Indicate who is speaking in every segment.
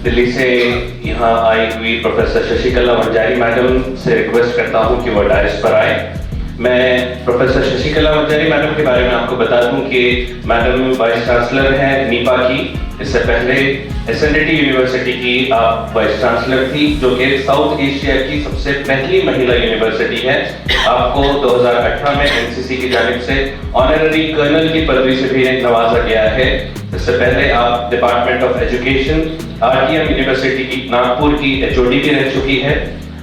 Speaker 1: दिल्ली से यहाँ आई हुई professor Shashikala Vanjari madam से request करता हूँ कि वो डायस पर आए। मैं प्रोफेसर शशिकला वंजारी मैडम के बारे में आपको बता दूं कि मैडम वाइस चांसलर हैं नीपा की। इससे पहले एसएनडीटी यूनिवर्सिटी की आप वाइस चांसलर थी, जो कि साउथ एशिया की सबसे पहली महिला यूनिवर्सिटी है। आपको 2018 में एनसीसी की जानिब से ऑनररी कर्नल की पदवी से भी नवाजा गया है। इससे पहले आप department of education RTM university की नागपुर की एचओडी भी रह चुकी है।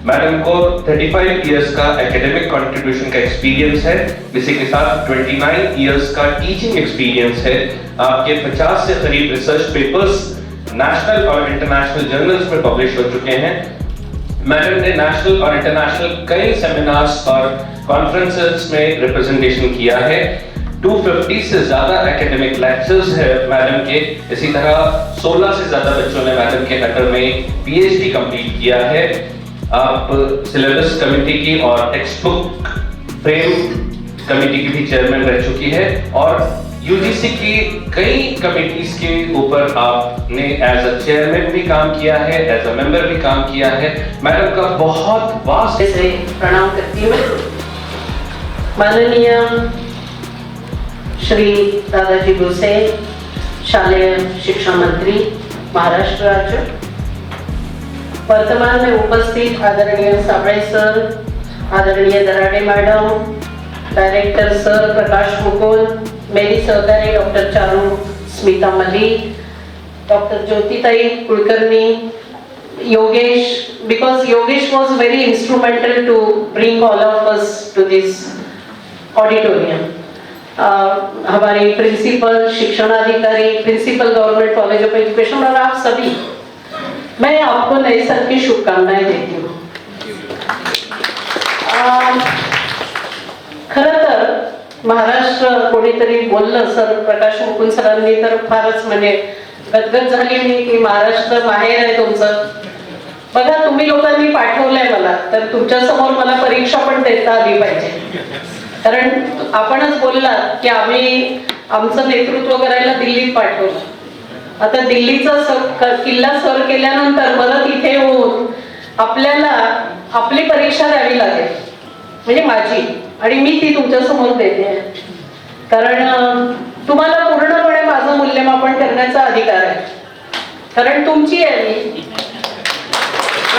Speaker 1: मैडम को 35 इयर्स का एकेडमिक कंट्रीब्यूशन का एक्सपीरियंस है। इसी के साथ 29 इयर्स का टीचिंग एक्सपीरियंस है। आपके 50 से करीब रिसर्च पेपर्स नेशनल और इंटरनेशनल जर्नल्स में पब्लिश हो चुके हैं। मैडम ने नेशनल और इंटरनेशनल कई सेमिनार्स और कॉन्फ्रेंसेस में रिप्रेजेंटेशन किया है। 250 से ज्यादा एकेडमिक लेक्चर्स है मैडम के। इसी तरह 16 से ज्यादा बच्चों ने मैडम के अंडर में पीएचडी कंप्लीट किया है। आप सिलेबस कमेटी की और टेक्स्ट बुक फ्रेम कमेटी की भी चेयरमैन रह चुकी है और यूजीसी की कई कमेटीज के ऊपर आपने एज अ चेयरमैन भी काम किया है, एज अ मेंबर भी काम किया है। मैडम का बहुत वास्ट
Speaker 2: से प्रणाम करती हूँ। माननीय श्री दादाजी भुसे, शालेय शिक्षा मंत्री महाराष्ट्र राज्य, वर्तमान में उपस्थित आदरणीय साबळे सर, आदरणीय दराडे मैडम, डायरेक्टर सर प्रकाश मुकुल, मेरी सहकारी doctor Charu Smita Malik, doctor Jyotitai Kulkarni, Yogesh, because Yogesh was very instrumental to bring all of us to this auditorium. हमारे प्रिंसिपल, शिक्षणाधिकारी, principal Government College of Education और आप सभी, मैं आपको नए साल की शुभकामनाएं देती हूँ। खरं तर महाराष्ट्र कोणीतरी बोललं सर प्रकाश मुकुंद सरांनी तर फारच म्हणजे गदगद झाली मी की महाराष्ट्र माहेर आहे तुमचं। बघा तुम्ही लोकांनी पाठवलंय मला, तर तुमच्या समोर मला परीक्षा पण देता आली पाहिजे, कारण आपणच बोललात की आम्ही आमचं नेतृत्व करायला दिल्लीत पाठवलं। आता दिल्लीचा किल्ला सर केल्यानंतर परत इथे येऊन आपल्याला आपली परीक्षा द्यावी लागेल, म्हणजे माझी, आणि मी ती तुमच्या समोर देते, कारण तुम्हाला पूर्णपणे माझं मूल्यमापन करण्याचा अधिकार आहे, कारण तुमची आहे मी।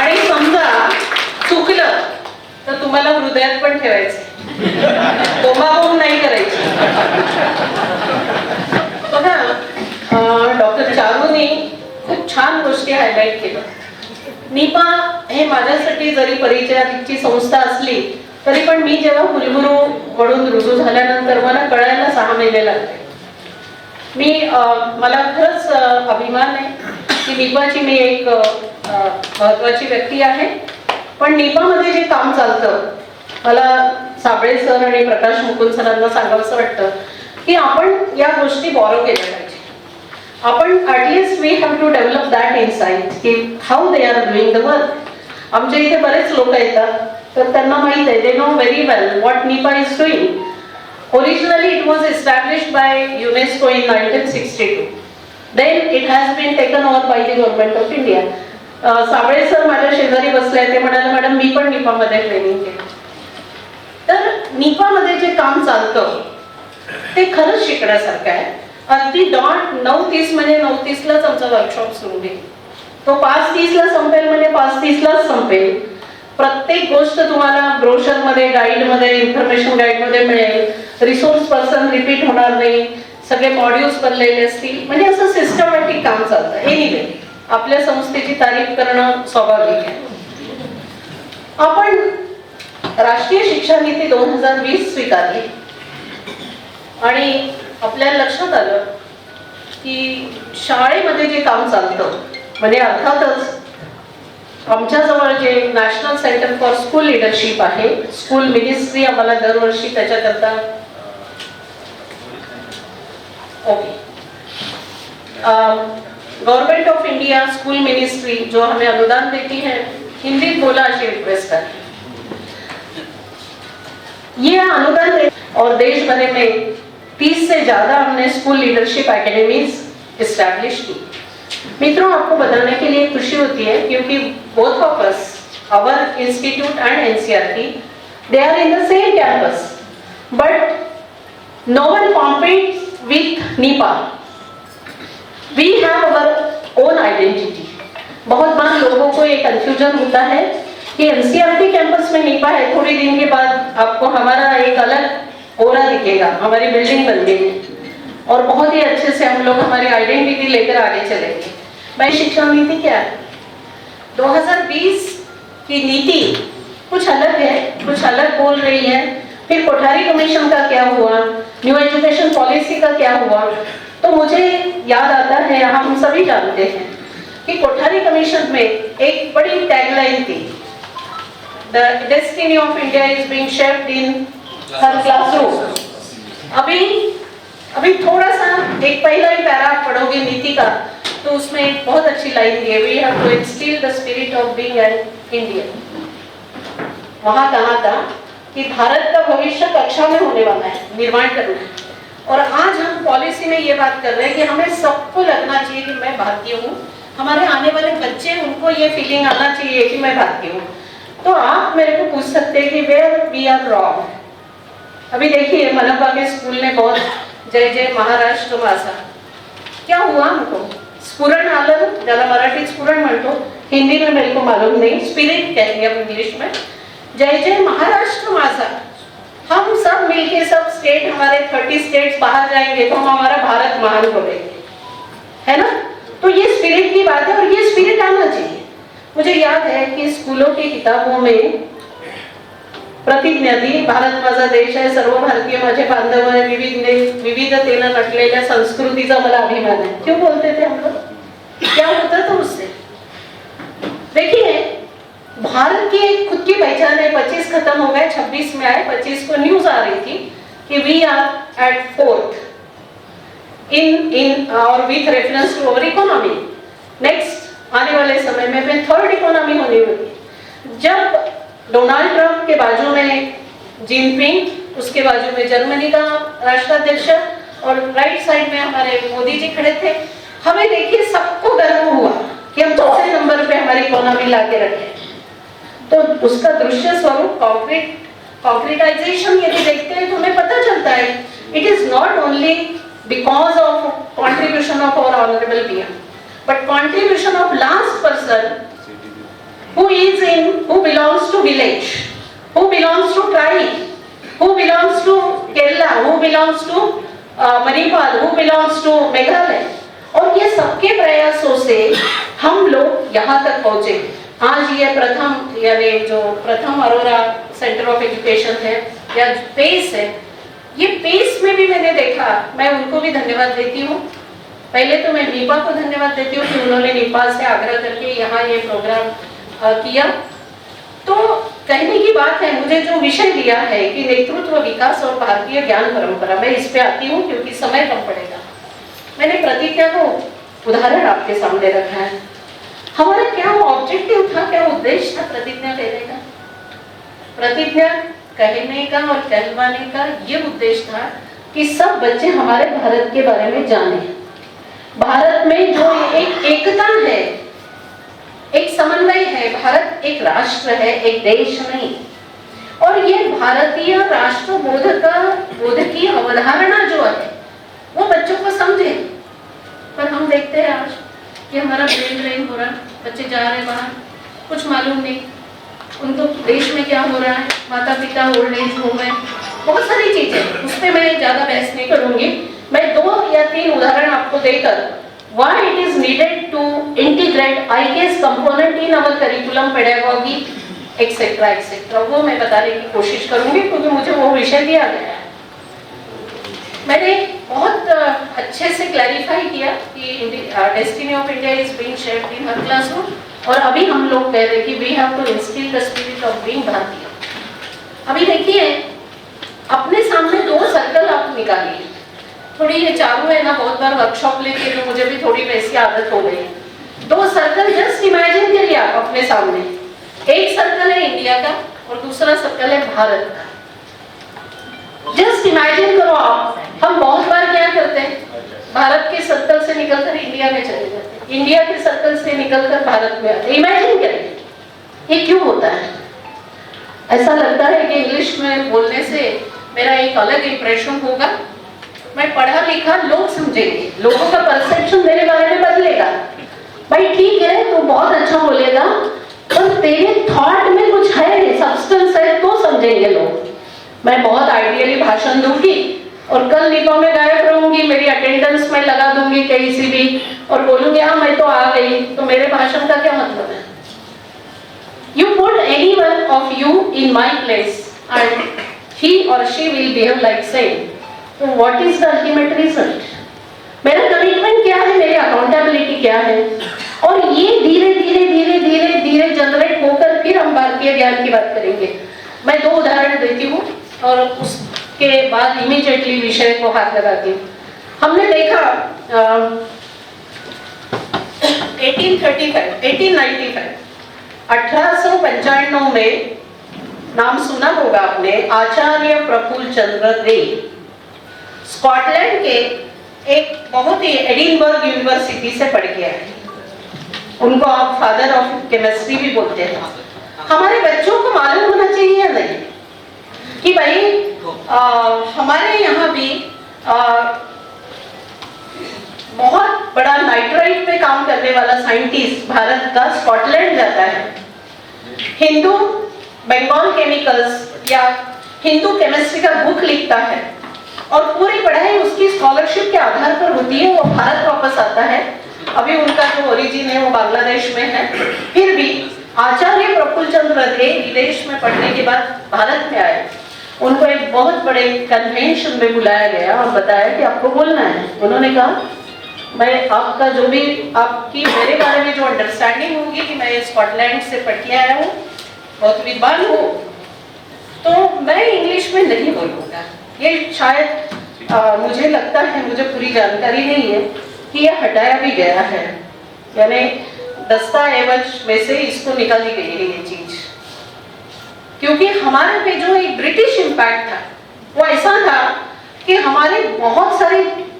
Speaker 2: आणि समजा चुकलं तर तुम्हाला हृदयात पण ठेवायचं, बोंबाबोंब नाही करायची। बघा डॉक्टर चारूनी खूप छान गोष्टी हायलाइट केल्या। नीपा हे माझ्यासाठी जरी परिचयाची संस्था असली तरी पण मी जेव्हा कुलगुरू म्हणून रुजू झाल्यानंतर मला कळायला 6 महिने लागले। मला खरंच अभिमान आहे की नीपाची मी एक महत्वाची व्यक्ती आहे, पण नीपामध्ये जे काम चालतं, मला साबळे सर आणि प्रकाश मुकुंद सरांना सांगावंसं वाटतं की आपण या गोष्टी बॉरो केल्या पाहिजे। आपण at least we have to develop that insight की how they are doing the work. आमच्या इथे बरेच लोक येतात तर त्यांना माहित आहे, they know very well what NIEPA is doing. Originally it was established by UNESCO in 1962. Then it has been taken over by the government of India. Sable sir माझ्या शेजारी बसले, ते म्हणाले मॅडम मी पण नीपामध्ये ट्रेनिंग केलं। तर नीपामध्ये जे काम चालतं ते खरंच शिकण्यासारखं आहे। अगदी डॉट 9:30 म्हणजे 9:30लाच आमचा वर्कशॉप सुरू होईल, तो 5:30ला संपेल म्हणजे 5:30लाच संपेल। प्रत्येक गोष्ट तुम्हाला ब्रोशर मध्ये, गाईड मध्ये, इन्फॉर्मेशन गाईड मध्ये मिळेल। रिसोर्स पर्सन रिपीट होणार नाही, सगळे मॉड्यूल्स बनलेले असतील, म्हणजे असं सिस्टमॅटिक काम चालतं। एनिवे आपल्या संस्थेची तारीफ करणं स्वाभाविक आहे। आपण राष्ट्रीय शिक्षा नीती 2020 स्वीकारली आणि आपल्याला लक्षात आलं की शाळेमध्ये जे काम चालतं, म्हणजे अर्थातच आमच्याजवळ जे national centre for school leadership आहे, स्कूल मिनिस्ट्री आम्हाला दरवर्षी त्याच्याकरता government of India school ministry जो हमें अनुदान देती है, हिंदी बोला अशी रिक्वेस्ट है। ये अनुदान और देश भर में 30 से ज्यादा हमने स्कूल लीडरशिप एकेडमीज इस्टेब्लिश की। मित्रों, आपको बताने के लिए खुशी होती है क्योंकि both of us, our institute and NCERT, they are in the same campus, but no one competes with NIPA. We have our own identity. बहुत बार लोगों को एक कंफ्यूजन होता है कि NCERT कैंपस में NIPA है, थोड़ी दिन के बाद आपको हमारा एक अलग ओरा दिखेगा, हमारी बिल्डिंग बन गई है और बहुत ही अच्छे से हम लोग हमारी आइडेंटिटी लेकर आगे चलेंगे। भाई, शिक्षा नीति क्या है? 2020 की नीति कुछ अलग है, कुछ अलग बोल रही है। फिर कोठारी कमीशन का क्या हुआ, न्यू एजुकेशन पॉलिसी का क्या हुआ, तो मुझे याद आता है, हम सभी जानते हैं कि कोठारी कमीशन में एक बड़ी टैगलाइन थी, the destiny of India is being shaped in हर क्लासरूम। अभी थोड़ा सा एक पहला ही पैरा पढ़ोगे नीति का, तो उसमें एक बहुत अच्छी लाइन दी है, we have to instil the spirit of being an Indian. वहां कहा था कि भारत का भविष्य कक्षा में होने वाला है, निर्माण करना है। और आज हम पॉलिसी में ये बात कर रहे हैं कि हमें सबको लगना चाहिए कि मैं भारतीय हूँ, हमारे आने वाले बच्चे, उनको ये फीलिंग आना चाहिए कि मैं भारतीय हूँ। तो आप मेरे को पूछ सकते हैं कि वेयर वी आर रॉन्ग। अभी देखिए, मनपा के स्कूल ने बहुत जय जय महाराष्ट्र माझा, क्या हुआ हमको स्फुरण आलं, ज्यादा मराठीत स्फुरण म्हणतो, हिंदी में मेरे को मालूम नहीं, स्पिरिट कहेंगे हम इंग्लिश में, जय जय महाराष्ट्र माझा। हम सब मिलके, सब स्टेट, हमारे 30 स्टेट्स बाहर जाएंगे तो हम हमारा भारत महान बोलेंगे, है ना? तो ये स्पिरिट की बात है और ये स्पिरिट आना चाहिए। मुझे याद है कि स्कूलों की किताबों में प्रतिज्ञा दी, भारत माझा देश आहे, सर्व भारतीय माझे बांधव आहे, विविधतेनं नटलेल्या संस्कृतीचा मला अभिमान है। क्यों बोलते थे हम लोग? क्या होता था उससे? देखिए, भारत की एक खुद की पहचान है। 25 खत्म हो गए, 26 में आए। 25 को न्यूज आ रही थी कि we are at 4th in और with reference to our economy. Next आने वाले समय में 3rd इकोनॉमी होने वाली। जब डोनाल्ड ट्रंप के बाजू में जिनपिंग, उसके बाजू में जर्मनी का राष्ट्राध्यक्ष और राइट साइड में हमारे मोदी जी खड़े थे, हमें देखिए सबको गर्व हुआ कि हम चौथे नंबर पे हमारी इकोनॉमी लाके रखे। तो उसका दृश्य स्वरूप कॉन्क्रीटाइजेशन यदि देखते हैं तो हमें पता चलता है it is not only because of contribution of our honourable PM, but contribution of last person who belongs to village, who belongs to tribe, who belongs to Kerala, who belongs to Manipur, who belongs to Meghalaya। और ये सबके प्रयासों से हम लोग यहाँ तक पहुँचे। आज ये प्रथम, यानी जो प्रथम अरोरा सेंटर ऑफ एजुकेशन है या पेस है, ये पेस में भी मैंने देखा, मैं उनको भी धन्यवाद देती हूँ। पहले तो मैं नीपा को धन्यवाद देती हूँ कि उन्होंने नीपा से आग्रह करके यहाँ ये प्रोग्राम किया। तो कहने की बात है, मुझे जो विषय दिया है कि नेतृत्व, विकास और भारतीय ज्ञान परंपरा, मैं इस पे आती हूँ क्योंकि समय कम पड़ेगा। मैंने प्रतिज्ञा को उदाहरण आपके सामने रखा है। हमारा क्या ऑब्जेक्टिव था, क्या उद्देश्य था प्रतिज्ञा कहने का? प्रतिज्ञा कहने का और कहलवाने का ये उद्देश्य था कि सब बच्चे हमारे भारत के बारे में जाने। भारत में जो एक एकता है, एक समन्वय है, भारत एक राष्ट्र है, एक देश नहीं। और ये भारतीय राष्ट्र बोध की अवधारणा जो है वो बच्चों को समझे। पर हम देखते हैं आज कि हमारा ब्रेन ड्रेन हो रहा है, बच्चे जा रहे हैं बाहर, कुछ मालूम नहीं उनको देश में क्या हो रहा है, माता पिता ओल्ड एज होम है, बहुत सारी चीजें, उस पर मैं ज्यादा बहस नहीं करूंगी। मैं 2 या 3 उदाहरण आपको देकर why it is needed to integrate IKS component in our curriculum, pedagogy, etc. etc. वो मैं बताने की कोशिश करूंगी क्योंकि मुझे वो विषय दिया गया है। मैंने बहुत अच्छे से क्लैरिफाई किया कि destiny of India is being shared in हर क्लासरूम, और अभी हम लोग कह रहे हैं कि we have to instil the spirit of being Bharatiya. अभी देखिए, अपने सामने 2 सर्कल आप निकालिए। थोड़ी ये चालू है ना, बहुत बार वर्कशॉप लेके तो मुझे भी थोड़ी वैसी आदत हो गई। 2 सर्कल जस्ट इमेजिन करिए आप अपने सामने। एक सर्कल है इंडिया का और दूसरा सर्कल है भारत का। जस्ट इमेजिन करो आप। हम बहुत बार क्या करते हैं, भारत के सर्कल से निकलकर इंडिया में चले जाते हैं, इंडिया के सर्कल से निकलकर भारत में आते हैं। इमेजिन करिए ये क्यों होता है? ऐसा लगता है कि इंग्लिश में बोलने से मेरा एक अलग इंप्रेशन होगा, मैं पढ़ा लिखा लोग समझेंगे, लोगों का परसेप्शन मेरे बारे में बदलेगा। भाई ठीक है तो बहुत अच्छा बोलेगा, पर तेरे थॉट में कुछ है, सब्सटेंस है तो समझेंगे लोग। मैं बहुत आइडियली भाषण दूंगी और कल निपा में गायब रहूंगी, मेरी अटेंडेंस में लगा दूंगी कहीं से भी और बोलूंगी हाँ मैं तो आ गई, तो मेरे भाषण का क्या मतलब है? You put anyone of you in my place and he or she will behave like same. So what is the ultimate result? मेरा कमिटमेंट क्या है, मेरी अकाउंटेबिलिटी क्या है? और ये धीरे धीरे धीरे धीरे धीरे जनरेट होकर फिर हम भारतीय ज्ञान की बात करेंगे। मैं 2 उदाहरण देती हूँ और उसके बाद इमीडिएटली विषय को हाथ लगाती हूँ। हमने देखा 1895 में नाम सुना होगा आपने, आचार्य प्रफुल्ल चंद्र रे स्कॉटलैंड के एक बहुत ही एडिनबर्ग यूनिवर्सिटी से पढ़ के आए। उनको आप फादर ऑफ केमिस्ट्री भी बोलते हैं। हमारे बच्चों को मालूम होना चाहिए या नहीं कि भाई हमारे यहाँ भी बहुत बड़ा नाइट्राइट पे काम करने वाला साइंटिस्ट भारत का स्कॉटलैंड जाता है, हिंदू बंगाल केमिकल्स या हिंदू केमिस्ट्री का बुक लिखता है और पूरी पढ़ाई उसकी स्कॉलरशिप के आधार पर होती है। वो भारत वापस आता है, अभी उनका जो ओरिजिन है वो बांग्लादेश में है। फिर भी आचार्य प्रफुल्ल चंद्र रे विदेश में पढ़ने के बाद भारत में आए। उनको एक बहुत बड़े कन्वेंशन में बुलाया गया और बताया कि आपको बोलना है। उन्होंने कहा मैं आपका जो भी आपकी मेरे बारे में जो अंडरस्टैंडिंग होगी कि मैं स्कॉटलैंड से पढ़ के आया हूँ, बहुत विद्वान हूँ, तो मैं इंग्लिश में नहीं बोलूँगा। ये शायद मुझे लगता है, मुझे पूरी जानकारी नहीं है कि ये हटाया भी गया है, यानी दस्तावेज में से इसको निकाली गई है ये चीज, क्योंकि हमारे पे जो एक ब्रिटिश इम्पैक्ट था वो ऐसा था कि हमारे बहुत सारे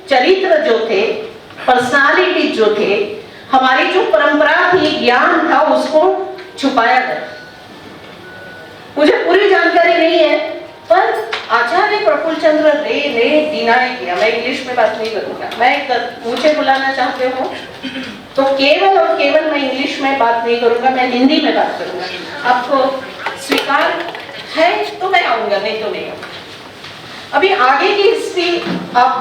Speaker 2: चरित्र जो थे, पर्सनालिटी जो थे, हमारी जो परंपरा थी, ज्ञान था, उसको छुपाया गया। मुझे पूरी जानकारी नहीं है, पर आचार्य प्रफुल्ल चंद्र रे ने डिनाई किया। मैं इंग्लिश में बात नहीं करूंगा, मैं मुझे बुलाना चाहते हो तो केवल और केवल मैं इंग्लिश में बात नहीं करूंगा, मैं हिंदी में बात करूंगा। आपको स्वीकार है तो मैं आऊंगा, नहीं तो नहीं आऊंगा। अभी आगे की हिस्ट्री आप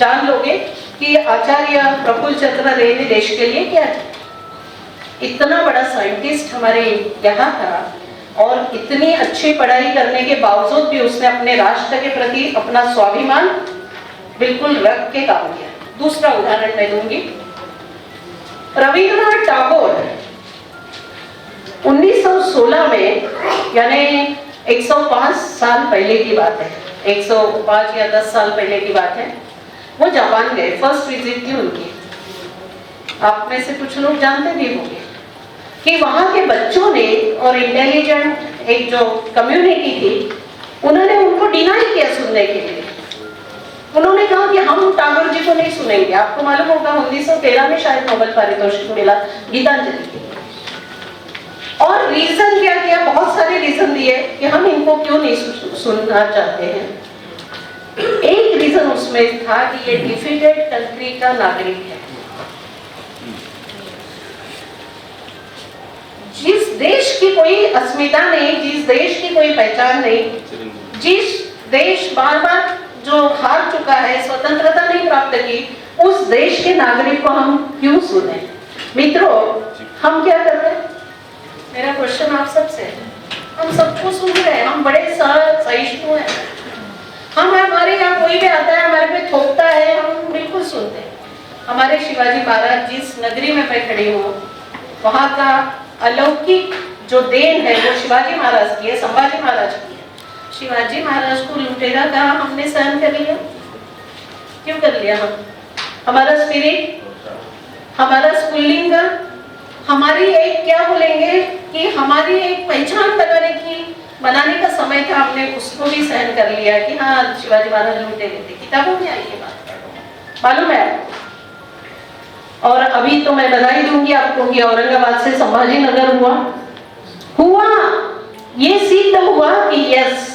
Speaker 2: जान लोगे कि आचार्य प्रफुल्ल चंद्र रे ने देश के लिए क्या किया। इतना बड़ा साइंटिस्ट हमारे यहाँ था और इतनी अच्छी पढ़ाई करने के बावजूद भी उसने अपने राष्ट्र के प्रति अपना स्वाभिमान बिल्कुल रख के काम किया। दूसरा उदाहरण मैं दूंगी, रविंद्रनाथ टैगोर 1916 में, यानी 105 साल पहले की बात है, 105 या 10 साल पहले की बात है, वो जापान गए। फर्स्ट विजिट थी उनकी। आप में से कुछ लोग जानते भी होंगे कि वहां के बच्चों ने और इंटेलिजेंट एक जो कम्युनिटी थी, उन्होंने उनको डिनाई किया सुनने के लिए। उन्होंने कहा कि हम टैगोर जी को नहीं सुनेंगे। आपको मालूम होगा 1913 में शायद नोबेल पारितोषिक मिला गीतांजलि के लिए। और रीजन क्या किया, बहुत सारे रीजन दिए कि हम इनको क्यों नहीं सुनना चाहते हैं। एक रीजन उसमें था कि ये डिफीटेड कंट्री का नागरिक है। जिस देश की कोई अस्मिता नहीं, जिस देश की कोई पहचान नहीं, जिस देश बार बार जो हार चुका है, स्वतंत्रता नहीं प्राप्त की, उस देश के नागरिक को हम क्यों सुने। मित्रों, हम क्या कर रहे हैं? मेरा क्वेश्चन आप सबसे है। हम सबको सुन रहे हैं, हम बड़े सहिष्णु हैं। हम हमारे यहाँ कोई भी आता है, हमारे पे थोपता है, हम बिल्कुल सुनते हैं। हमारे शिवाजी महाराज जिस नगरी में मैं खड़ी हूँ, वहाँ का अलौकिक जो देन है वो शिवाजी महाराज की है, संभाजी महाराज की है। शिवाजी महाराज को लूटेगा कहा हमने सहन कर लिया, क्यों कर लिया? हमारा स्पिरिट, हमारा स्कूलिंग, हमारी एक क्या बोलेंगे कि हमारी एक पहचान बनाने का समय था, हमने उसको भी सहन कर लिया कि हाँ शिवाजी महाराज लूटे गए थे। किताबों में आई ये बात। मालूम है आपको? और अभी तो मैं बधाई दूंगी आपको कि औरंगाबाद से संभाजी नगर हुआ, ये सिद्ध हुआ कि यस,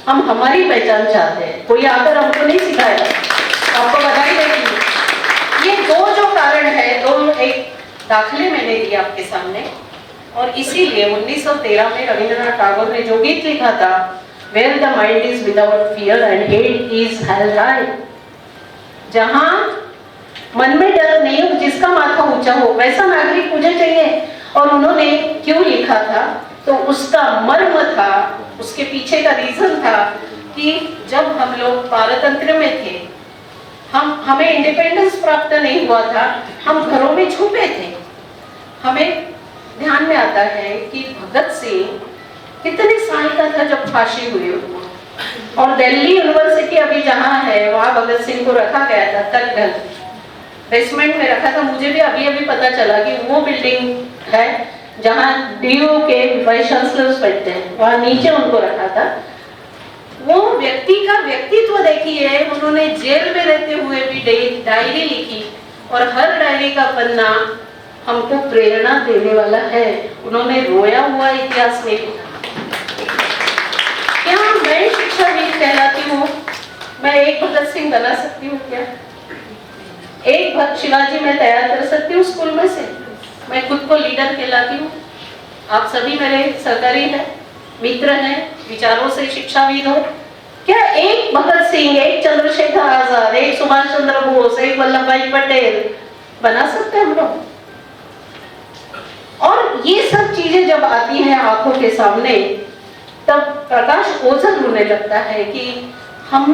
Speaker 2: हम हमारी पहचान चाहते हैं, कोई आकर हमको नहीं सिखाएगा। आपको बधाई देगी। ये दो जो कारण है, दो एक दाखले मैंने दिए आपके सामने, और इसीलिए 1913 में रविंद्रनाथ टैगोर ने जो गीत लिखा था, where the mind is without fear and hate is held high, जहां मन में डर नहीं हो, जिसका माथा ऊंचा हो, वैसा नागरिक मुझे चाहिए। और उन्होंने क्यों लिखा था, तो उसका मर्म था, उसके पीछे का रीजन था कि जब हम लोग पारतंत्र में थे, हमें इंडिपेंडेंस प्राप्त नहीं हुआ था, हम घरों में छुपे थे। हमें ध्यान में आता है कि भगत सिंह कितने साल का था जब फांसी हुई, और दिल्ली यूनिवर्सिटी अभी जहां है वहां भगत सिंह को रखा गया था, तलगल बेसमेंट में रखा था। मुझे भी अभी पता चला कि वो बिल्डिंग है जहां डीयू के वाइस चांसलर्स बैठते हैं, वहां नीचे उनको रखा था। वो व्यक्ति का व्यक्तित्व देखिए, उन्होंने जेल में रहते हुए भी डायरी लिखी, और हर डायरी का पन्ना हमको प्रेरणा देने वाला है। उन्होंने रोया हुआ इतिहास नहीं लिखा। क्या मैं शिक्षाविद कहलाती हूँ? मैं एक भगत सिंह बना सकती हूँ क्या? एक भक्त शिवाजी मैं तैयार कर सकती हूँ स्कूल में से? मैं खुद को लीडर कहलाती हूँ। आप सभी मेरे सहकारी हैं, मित्र हैं, विचारों से शिक्षाविद हो। क्या एक भगत सिंह, एक चंद्रशेखर आजाद, एक सुभाष चंद्र बोस, एक वल्लभ भाई पटेल बना सकते हैं हम लोग? और ये सब चीजें जब आती हैं आंखों के सामने, तब प्रकाश ओझल होने लगता है कि हम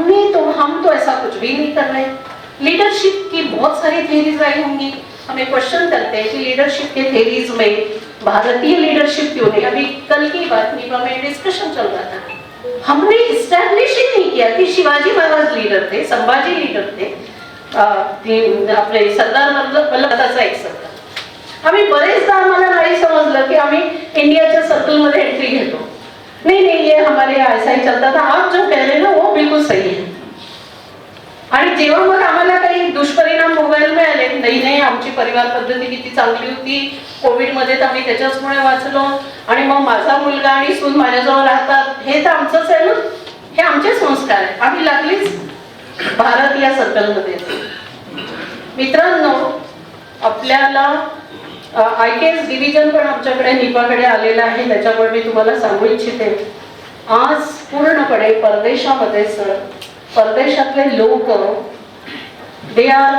Speaker 2: तो ऐसा कुछ भी नहीं कर रहे। लीडरशिप की बहुत सारी थ्योरीज आई होंगी, हमें क्वेश्चन करते हैं कि लीडरशिप के थ्योरीज में भारतीय लीडरशिप क्यों नहीं? अभी कल की बात नीपा में डिस्कशन चल रहा था, हमने इस्टेब्लिश ही नहीं किया कि शिवाजी महाराज लीडर थे, संभाजी लीडर थे, आपले सरदार वल्लभदाचा एक सरदार। आम्ही बरेचदा आम्हाला नाही समजलं की आम्ही इंडियाच्या सर्कलमध्ये एंट्री घेतो। नहीं ये हमारे यहाँ ऐसा ही चलता था, आप जो कह रहे हैं ना वो बिल्कुल सही है। आणि जेव्हा मग आम्हाला काही दुष्परिणाम भोगायला मिळाले, नाही आमची परिवार पद्धती किती चांगली होती, कोविड मध्ये तर आम्ही त्याच्याचमुळे वाचलो, आणि मग माझा मुलगा आणि सून माझ्याजवळ राहतात, हे तर आमचंच आहे ना, हे आमचे संस्कार आहे, आम्ही लागलीच भारत या सर्कलमध्ये। मित्रांनो, आपल्याला IKS डिव्हिजन पण आमच्याकडे निपाकडे आलेला आहे, त्याच्यामुळे मी तुम्हाला सांगू इच्छिते, आज पूर्णपणे परदेशामध्ये परदेशातले लोक they are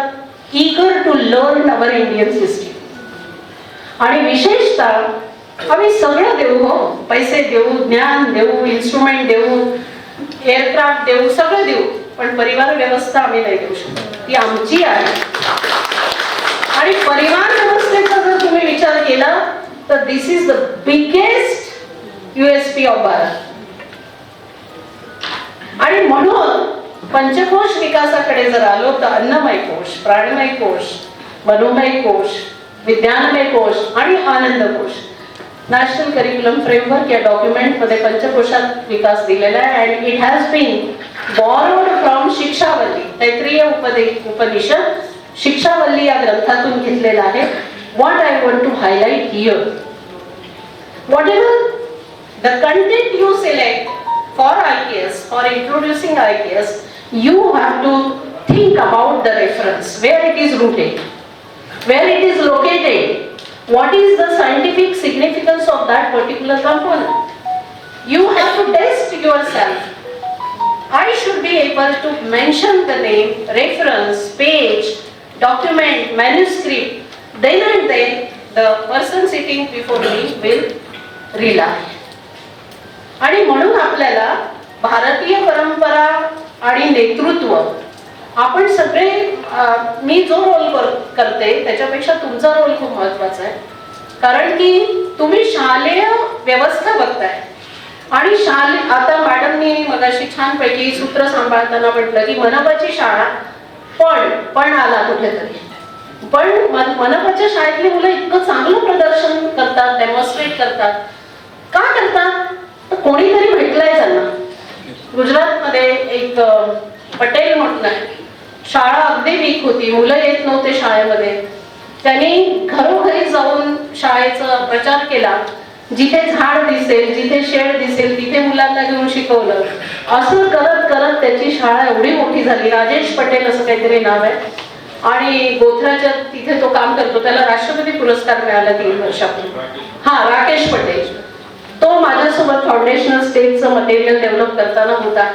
Speaker 2: eager to learn our Indian system. आणि विशेषतः आम्ही सगळं देऊ, हो, पैसे देऊ, ज्ञान देऊ, इन्स्ट्रुमेंट देऊ, एअरक्राफ्ट देऊ, सगळं देऊ, पण परिवार व्यवस्था आम्ही नाही देऊ शकत, ती आमची आहे। आणि परिवार व्यवस्थेचा जर तुम्ही विचार केला तर this is the biggest USP of Bharat. आणि म्हणून पंचकोश विकासाकडे जर आलो तर अन्नमय कोश, प्राणमय कोश, मनोमय कोश, विज्ञानमय कोश आणि आनंद कोश, नॅशनल करिक्युलम फ्रेमवर्क या डॉक्युमेंट मध्ये पंचकोशात विकास दिलेला आहे। And it has been borrowed from Shikshavalli, Taittiriya Upanishad Shikshavalli या ग्रंथातून घेतलेला आहे। What I want to highlight here, whatever the content you select for IKS, for introducing IKS, you have to think about the reference, where it is rooted, where it is located, what is the scientific significance of that particular component. You have to test yourself. I should be able to mention the name, reference, page, document, manuscript, then and then the person sitting before me will rely. आणि म्हणून आपल्याला भारतीय परंपरा आणि नेतृत्व, आपण सगळे, मी जो रोल करते त्याच्यापेक्षा तुमचा रोल खूप महत्त्वाचा आहे, कारण की तुम्ही शालेय व्यवस्था बघताय। आणि आता मॅडमनी मगाशी छानपैकी सूत्र सांभाळताना म्हटलं की मनपाची शाळा पण आला कुठेतरी, पण मनपाच्या शाळेतली मुलं इतकं चांगलं प्रदर्शन करतात, डेमॉन्स्ट्रेट करतात, का करतात? तर कोणीतरी भेटलंय त्यांना। गुजरातमध्ये एक पटेल म्हणून आहे, शाळा अगदी वीक होती, मुलं येत नव्हते शाळेमध्ये. त्यांनी घरोघरी जाऊन शाळेचा प्रचार केला. जिथे झाड दिसेल, जिथे शेड दिसेल तिथे मुलांना घेऊन शिकवलं. असं करत करत त्याची शाळा एवढी मोठी झाली. राजेश पटेल असं काहीतरी नाव आहे आणि गोधराच्या तिथे तो काम करतो. त्याला राष्ट्रपती पुरस्कार मिळाला 3 वर्षापूर्वी. हा, राकेश पटेल. तो माझ्यासोबत फाउंडेशनल स्टेजचं मटेरियल डेव्हलप करताना होता.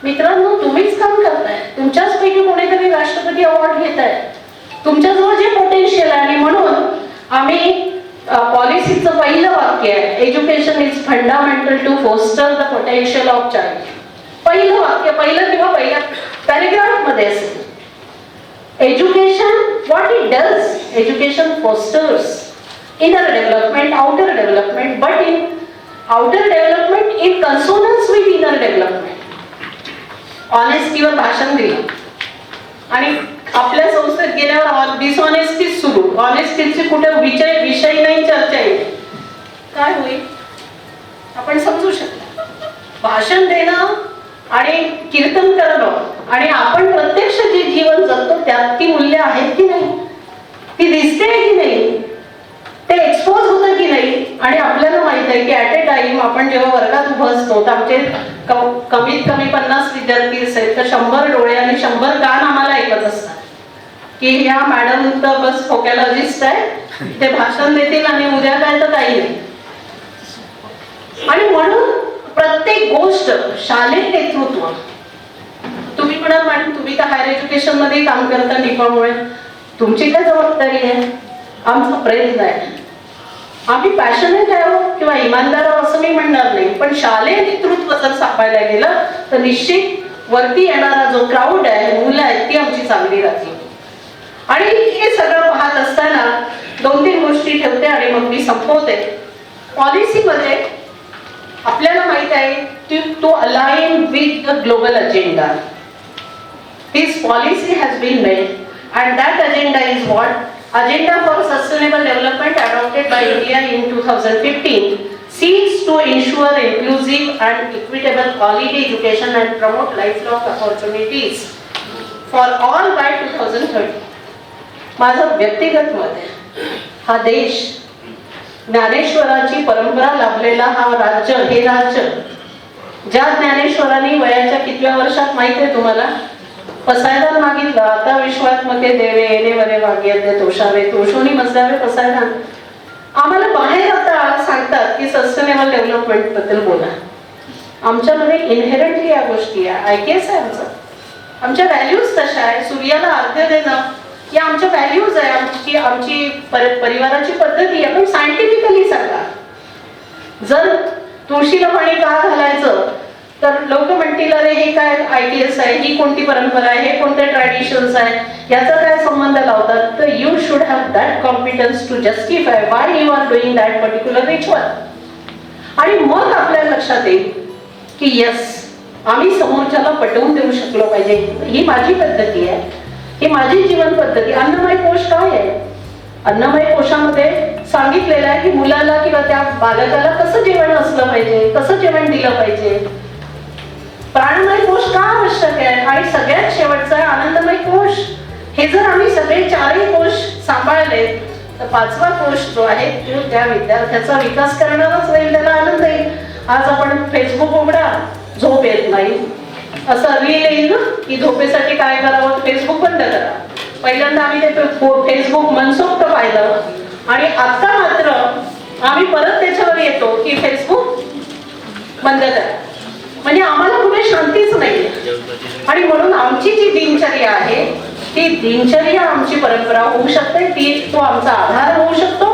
Speaker 2: मित्रांनो, तुम्हीच काम करताय, तुमच्याच पैकी कोणीतरी राष्ट्रपती अवॉर्ड घेत आहे. तुमच्याजवळ जे पोटेन्शियल आहे. आणि म्हणून आम्ही पॉलिसीचं पहिलं वाक्य आहे, education is fundamental to foster the potential of child. पहिलं वाक्य, पहिलं किंवा पहिल्या पॅरेग्राफ मध्ये असेल. Education, what it does, education fosters inner development, outer development, but in outer development in consonance with inner development. Honesty वर भाषण दिलं आणि आपल्या संस्थेत गेल्यावर डिसऑनेस्टी सुरू. ऑनेस्टीची कुठे विषय नाही, चर्चा येते. काय होईल आपण समजू शकतो. भाषण देणं आणि कीर्तन करणं आणि आपण प्रत्यक्ष जे जीवन जगतो त्यात ती मूल्य आहेत की नाही, ती दिसते की नाही, ते एक्सपोज होतं की नाही. आणि आपल्याला माहित आहे की ऍट ए टाइम आपण जेव्हा वर्गात उभं असतो तर आमचे कमीत कमी 50 विद्यार्थी असेल तर 100 डोळे आणि 100 कान आम्हाला ऐकत असतात की ह्या मॅडम तर बस फोकॅलॉजिस्ट आहे, ते भाषण देतील आणि उद्या काय तर काही नाही. आणि म्हणून प्रत्येक गोष्ट शालेय नेतृत्व. तुम्ही म्हणाल मॅडम तुम्ही तर हायर एज्युकेशन मध्ये काम करता निपामुळे, तुमची काय जबाबदारी आहे? आमचा प्रयत्न आहे. आम्ही पॅशनेट आहोत किंवा इमानदार आहोत असं मी म्हणणार नाही, पण शालेय नेतृत्व जर सापायला गेलं तर निश्चित वरती येणारा जो क्राऊड आहे, मुलं आहेत, ती आमची चांगली राहतील. आणि हे सगळं पाहत असताना 2-3 गोष्टी ठेवते आणि मग मी संपवते. पॉलिसीमध्ये आपल्याला माहित आहे to align with the global agenda. This policy has been made and that agenda is what? Agenda for Sustainable Development adopted by India in 2015 seeks to ensure inclusive and equitable quality education and promote lifelong opportunities for all by 2030. माझं व्यक्तिगत मत आहे, हा देश ज्ञानेश्वराची परंपरा लाभलेला हा राज्य, हे राज्य ज्या ज्ञानेश्वरांनी वयाच्या कितव्या वर्षात माहित आहे तुम्हाला? पसायदान मागितलं, आता विश्वात्मके देवे येणे वरे वाग्यज्ञ तोषावे तोषोनी मजदावे पसायदान. आम्हाला बाहेर आता सांगतात की सस्टेनेबल डेव्हलपमेंट बद्दल बोला. आमच्यामध्ये इनहेरंटली या गोष्टी आहे. IKS आहे आमचं, आमच्या व्हॅल्यूज तशा आहे. सूर्याला अर्घ्य देणं या आमच्या व्हॅल्यूज आहे, आमची परिवाराची पद्धती आहे. पण सायंटिफिकली सांगा, जर तुळशीला पाणी का घालायचं तर लोक म्हणतील अरे हे काय IKS आहे, ही कोणती परंपरा आहे, हे कोणते ट्रॅडिशन्स आहे, याचा काय संबंध लावतात? तर you should have that competence to justify why you are doing that particular ritual. आणि मग आपल्या लक्षात येईल की यस, आम्ही समोरच्याला पटवून देऊ शकलो पाहिजे. ही माझी पद्धती आहे, ही माझी जीवन पद्धती. अन्नमय कोश काय आहे? अन्नमय कोशामध्ये सांगितलेलं आहे की मुलाला किंवा त्या बालकाला कसं जेवण असलं पाहिजे, कसं जेवण दिलं पाहिजे. प्राणमय कोश का आवश्यक आहे? आणि सगळ्यात शेवटचा आहे आनंदमय कोश. हे जर आम्ही सगळे 4ही कोश सांभाळले तर 5वा कोश जो आहे तो त्या विद्यार्थ्याचा विकास करणारच राहील, त्याला आनंद येईल. आज आपण फेसबुक उघडा, झोप येत नाही, असं रील येईल ना की झोपेसाठी काय करावं, फेसबुक बंद करा. पहिल्यांदा आम्ही ते फेसबुक मनसोक्त पाहिलं आणि आता मात्र आम्ही परत त्याच्यावर येतो की फेसबुक बंद करा. म्हणजे आम्हाला कुठे शांतीच नाही. आणि म्हणून आमची जी दिनचर्या आहे ती दिनचर्या आमची परंपरा होऊ शकते, तो आमचा आधार होऊ शकतो.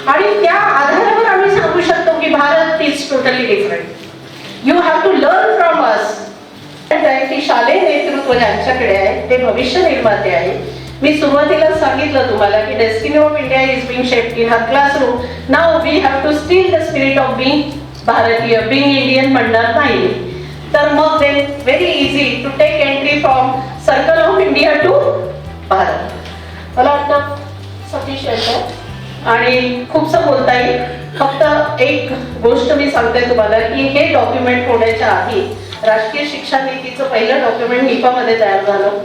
Speaker 2: आणि त्या आधारावर आम्ही सांगू शकतो की Bharat is totally different. You have to learn from us. की शालेय नेतृत्व ज्यांच्याकडे आहे ते भविष्य निर्माते आहे. मी सुरुवातीला सांगितलं तुम्हाला की destiny of India is being shaped in हर classroom. Now we have to instil the spirit of being Bharatiya, being Indian म्हणणार नाही. तर मग ते very easy to take entry from circle of India to Bharat. मला वाटतं सफिशियंट आहे आणि खूपसं बोलता येईल. फक्त एक गोष्ट मी सांगते तुम्हाला की हे डॉक्युमेंट होण्याच्या आधी राष्ट्रीय शिक्षा नीतीचं पहिलं डॉक्युमेंट निपामध्ये तयार झालं.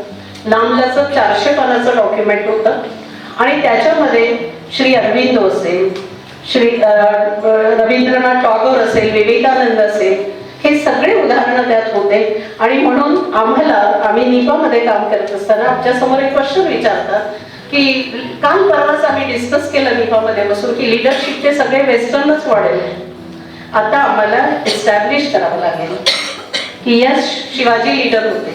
Speaker 2: लांबलचक 400 पानाचं डॉक्युमेंट होतं आणि त्याच्यामध्ये श्री अरविंद असेल, श्री रवींद्रनाथ टागोर असेल, विवेकानंद असेल, हे सगळे उदाहरणं त्यात होते. आणि म्हणून आम्ही निपामध्ये काम करत असताना आमच्या समोर एक क्वेश्चन विचारतात की काल परवाच आम्ही डिस्कस केलं निपामध्ये बसून की लिडरशिपचे सगळे वेस्टर्नच मॉडेल आहे. आता आम्हाला एस्टॅब्लिश करावं लागेल की यस, शिवाजी लीडर होते,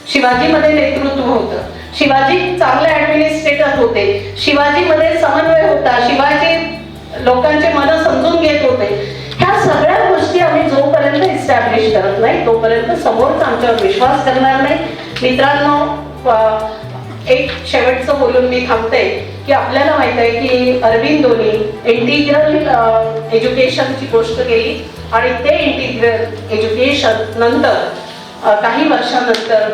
Speaker 2: शिवाजीमध्ये नेतृत्व होतं, शिवाजी चांगले ऍडमिनिस्ट्रेटर होते, शिवाजीमध्ये समन्वय होता, शिवाजी लोकांचे मन समजून घेत होते. ह्या सगळ्या गोष्टी आम्ही जोपर्यंत इस्टॅब्लिश करत नाही तोपर्यंत समोरचा आमच्यावर विश्वास करणार नाही. मित्रांनो, एक शेवटचं बोलून मी थांबते की आपल्याला माहित आहे की अरविंदोनी इंटिग्रल एज्युकेशनची गोष्ट केली आणि ते इंटिग्रल एज्युकेशन नंतर काही वर्षानंतर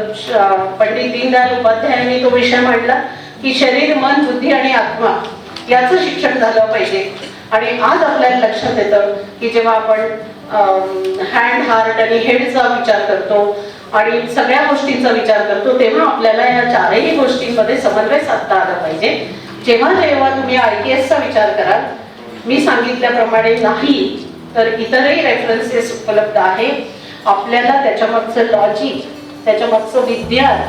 Speaker 2: पंडित दीनदयाल उपाध्यायांनी तो विषय मांडला की शरीर, मन, बुद्धी आणि आत्मा याचं शिक्षण झालं पाहिजे. आणि आज आपल्याला लक्षात येतं की जेव्हा आपण हँड, हार्ट आणि हेडचा विचार करतो आणि सगळ्या गोष्टींचा विचार करतो तेव्हा आपल्याला या चारही गोष्टींमध्ये समन्वय साधता आला पाहिजे. जेव्हा जेव्हा तुम्ही IAS चा विचार कराल, मी सांगितल्याप्रमाणे नाही तर इतरही रेफरन्सेस उपलब्ध आहे. आपल्याला त्याच्यामागचं लॉजिक, त्याच्यामागचं विज्ञान,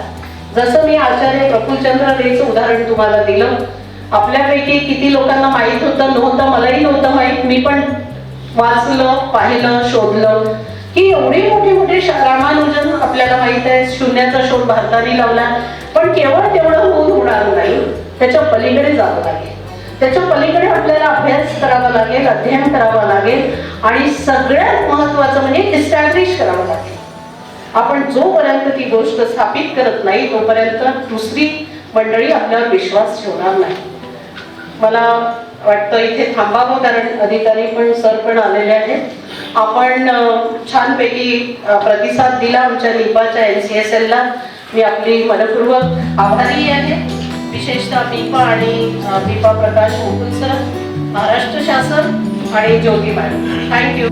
Speaker 2: जसं मी आचार्य प्रफुल्लचंद्र रेचं उदाहरण तुम्हाला दिलं, आपल्यापैकी किती लोकांना माहीत होतं नव्हतं, मलाही नव्हतं माहीत, मी पण वाचलं, पाहिलं, शोधलं की एवढे मोठे मोठे रामानुजन आपल्याला माहित आहे, शून्याचा शोध भारताने लावला. पण केवळ तेवढं होऊन होणार नाही, त्याच्या पलीकडे जावं लागेल, त्याच्या पलीकडे आपल्याला अभ्यास करावा लागेल, अध्ययन करावं लागेल आणि सगळ्यात महत्त्वाचं म्हणजे इस्टॅब्लिश करावं लागेल. आपण जोपर्यंत ती गोष्ट स्थापित करत नाही तोपर्यंत दुसरी मंडळी आपल्यावर विश्वास ठेवणार नाही. मला वाटतं इथे थांबावं कारण अधिकारी पण सर पण आलेले आहेत. आपण छानपैकी प्रतिसाद दिला आमच्या निपाच्या NCSL ला. मी आपली मनपूर्वक आभारी आहे. विशेषतः निपा आणि निपा प्रकाश मुकुल सर, महाराष्ट्र शासन आणि ज्योती मॅडम, थँक्यू.